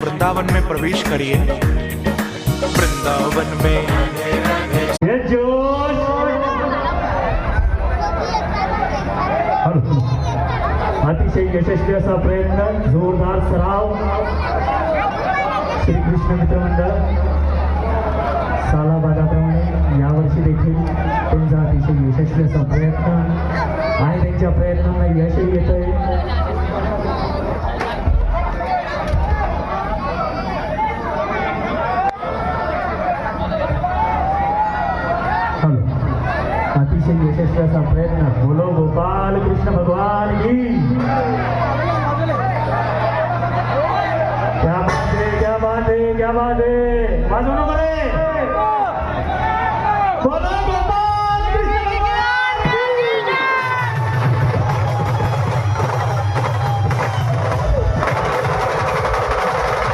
वृंदावन में प्रवेश करिए। वृंदावन में ये जोश अतिशय यशस्वी असा प्रयत्न, जोरदार सराव श्रीकृष्ण मित्र मंडळ सालाबादाप्रमाणे यावर्षी देखील त्यांचा अतिशय यशस्वी असा प्रयत्न आणि त्यांच्या प्रयत्नांना यशही येतंय। अतिशय यशस्वी असा प्रयत्न। बोलो गोपाल कृष्ण भगवान की। क्या बात है, क्या बात है, क्या बात है। बाजू नको रे।